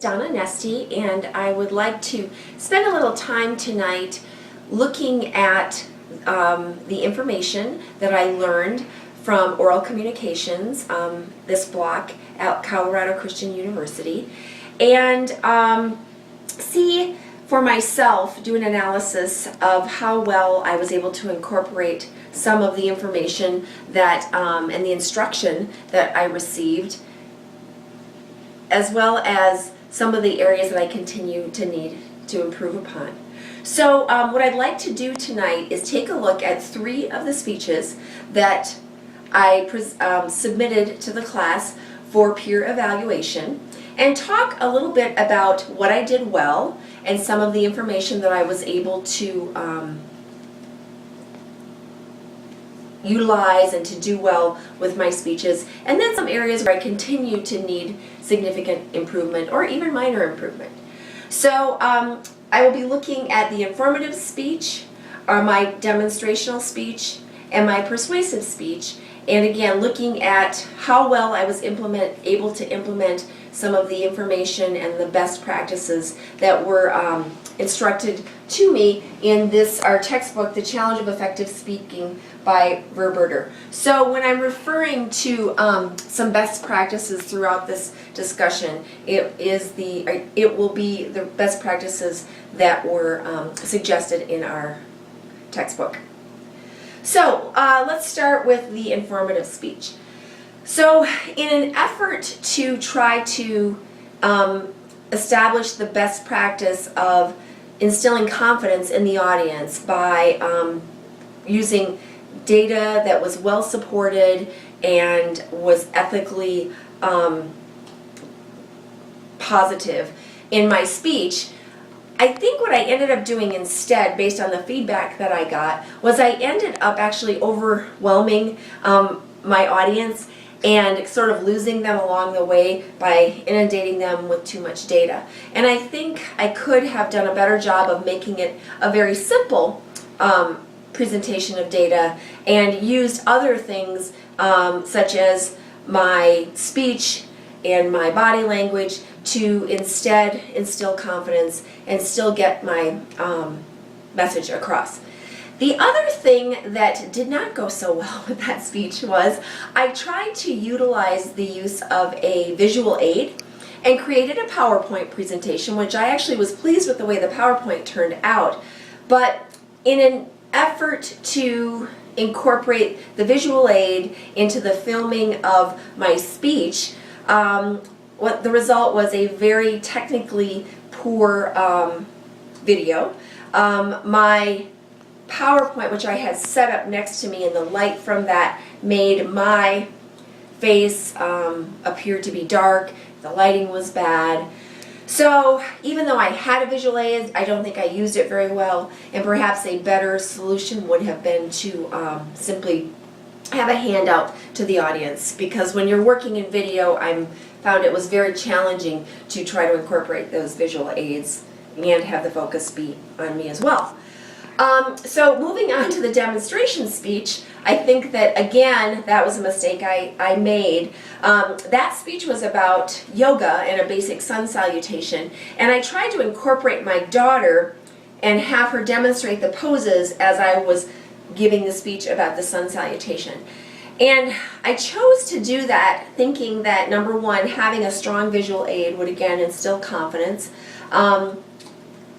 Donna Nesty, and I would like to spend a little time tonight looking at the information that I learned from oral communications, this block at Colorado Christian University, and see for myself, do an analysis of how well I was able to incorporate some of the information that and the instruction that I received, as well as some of the areas that I continue to need to improve upon. So what I'd like to do tonight is take a look at 3 of the speeches that I submitted to the class for peer evaluation, and talk a little bit about what I did well and some of the information that I was able to utilize and to do well with my speeches, and then some areas where I continue to need significant improvement or even minor improvement. So I will be looking at the informative speech, my demonstrational speech, and my persuasive speech, and again looking at how well I was able to implement some of the information and the best practices that were instructed to me in our textbook, The Challenge of Effective Speaking by Verberger. So when I'm referring to some best practices throughout this discussion, it will be the best practices that were suggested in our textbook. So let's start with the informative speech. So in an effort to try to establish the best practice of instilling confidence in the audience by using data that was well supported and was ethically positive in my speech, I think what I ended up doing instead, based on the feedback that I got, was I ended up actually overwhelming my audience and sort of losing them along the way by inundating them with too much data. And I think I could have done a better job of making it a very simple presentation of data and used other things such as my speech and my body language to instead instill confidence and still get my message across. The other thing that did not go so well with that speech was I tried to utilize the use of a visual aid and created a PowerPoint presentation, which I actually was pleased with the way the PowerPoint turned out. But in an effort to incorporate the visual aid into the filming of my speech, what the result was a very technically poor video. My PowerPoint, which I had set up next to me, and the light from that made my face appear to be dark. The lighting was bad. So even though I had a visual aid, I don't think I used it very well, and perhaps a better solution would have been to simply have a handout to the audience, because when you're working in video, I found it was very challenging to try to incorporate those visual aids and have the focus be on me as well. So moving on to the demonstration speech, I think that again that was a mistake I made. That speech was about yoga and a basic sun salutation, and I tried to incorporate my daughter and have her demonstrate the poses as I was giving the speech about the sun salutation. And I chose to do that thinking that, number one, having a strong visual aid would again instill confidence.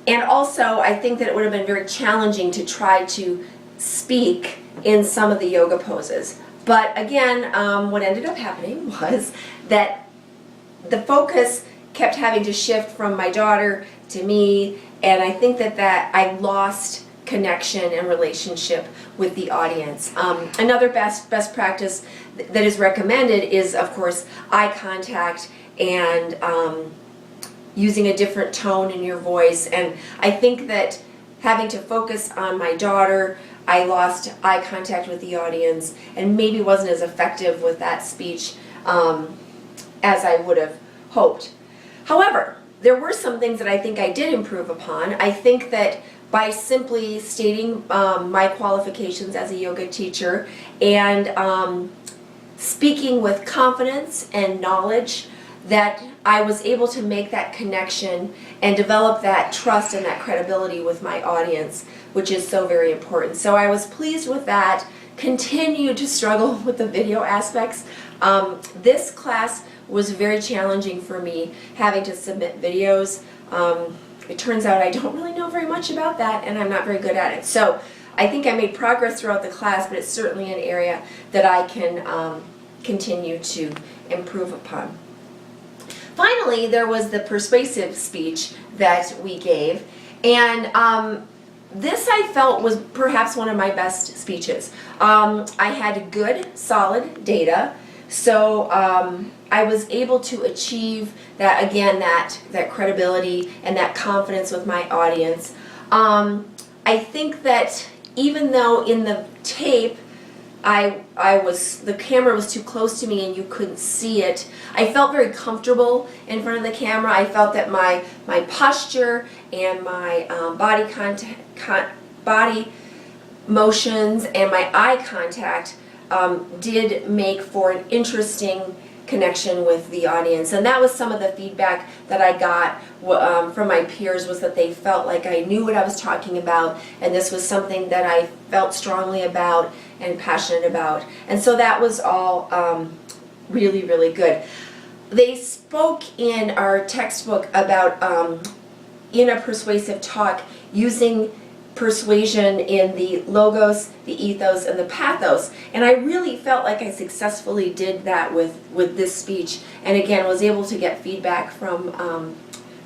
And also, I think that it would have been very challenging to try to speak in some of the yoga poses. But again, what ended up happening was that the focus kept having to shift from my daughter to me, and I think that I lost connection and relationship with the audience. Another best practice that is recommended is, of course, eye contact and using a different tone in your voice. And I think that having to focus on my daughter, I lost eye contact with the audience and maybe wasn't as effective with that speech as I would have hoped. However, there were some things that I think I did improve upon. I think that by simply stating my qualifications as a yoga teacher and speaking with confidence and knowledge, that I was able to make that connection and develop that trust and that credibility with my audience, which is so very important. So I was pleased with that. Continue to struggle with the video aspects. This class was very challenging for me, having to submit videos. It turns out I don't really know very much about that, and I'm not very good at it. So I think I made progress throughout the class, but it's certainly an area that I can continue to improve upon. Finally, there was the persuasive speech that we gave, and this I felt was perhaps one of my best speeches. I had good, solid data, so I was able to achieve that, again, that credibility and that confidence with my audience. I think that even though in the tape the camera was too close to me and you couldn't see it, I felt very comfortable in front of the camera. I felt that my posture and my body motions and my eye contact did make for an interesting connection with the audience. And that was some of the feedback that I got from my peers, was that they felt like I knew what I was talking about, and this was something that I felt strongly about and passionate about. And so that was all really, really good. They spoke in our textbook about in a persuasive talk using persuasion in the logos, the ethos, and the pathos, and I really felt like I successfully did that with this speech, and again was able to get feedback from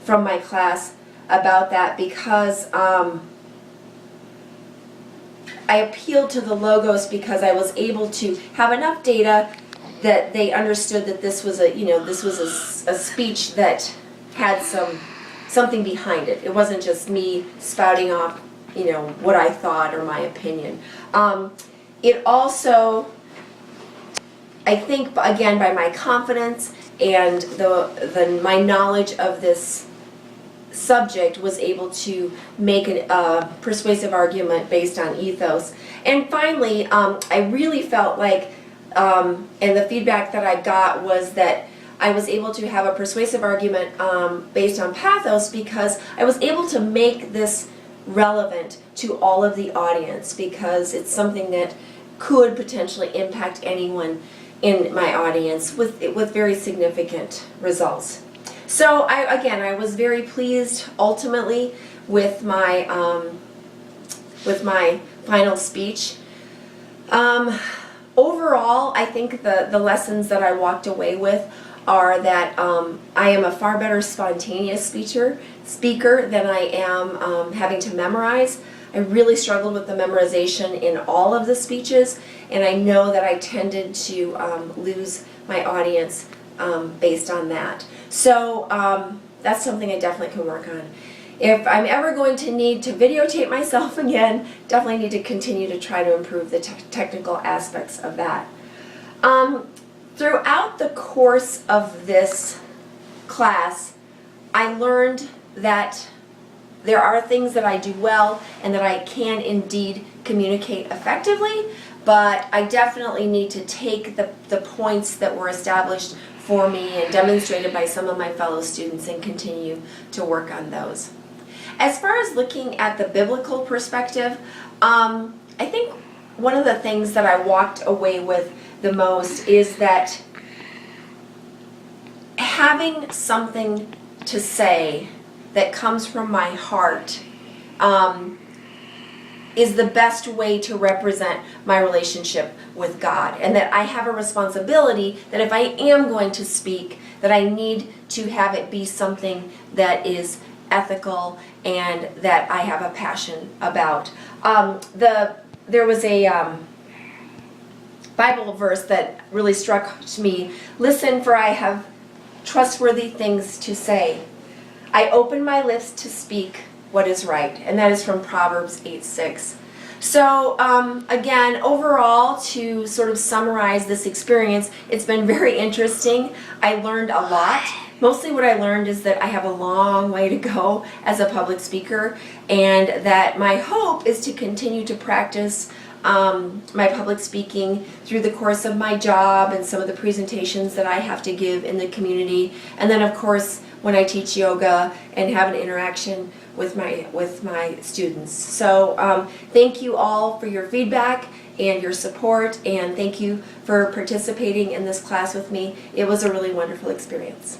my class about that, because I appealed to the logos because I was able to have enough data that they understood that this was a speech that had something behind it. It wasn't just me spouting off what I thought or my opinion. It also, I think, again, by my confidence and my knowledge of this subject, was able to make a persuasive argument based on ethos. And finally, I really felt like, and the feedback that I got was that I was able to have a persuasive argument based on pathos, because I was able to make this relevant to all of the audience, because it's something that could potentially impact anyone in my audience with very significant results. So I was very pleased ultimately with my final speech. Overall, I think the lessons that I walked away with are that I am a far better spontaneous speaker than I am having to memorize. I really struggled with the memorization in all of the speeches, and I know that I tended to lose my audience based on that. So that's something I definitely can work on. If I'm ever going to need to videotape myself again, definitely need to continue to try to improve the technical aspects of that. Throughout the course of this class, I learned that there are things that I do well and that I can indeed communicate effectively, but I definitely need to take the points that were established for me and demonstrated by some of my fellow students and continue to work on those. As far as looking at the biblical perspective, I think one of the things that I walked away with the most is that having something to say that comes from my heart is the best way to represent my relationship with God, and that I have a responsibility that if I am going to speak, that I need to have it be something that is ethical and that I have a passion about. There was a Bible verse that really struck me. Listen, for I have trustworthy things to say. I open my lips to speak what is right. And that is from Proverbs 8:6. So again, overall, to sort of summarize this experience, it's been very interesting. I learned a lot. Mostly what I learned is that I have a long way to go as a public speaker, and that my hope is to continue to practice my public speaking through the course of my job and some of the presentations that I have to give in the community. And then of course when I teach yoga and have an interaction with my students. So thank you all for your feedback and your support, and thank you for participating in this class with me. It was a really wonderful experience.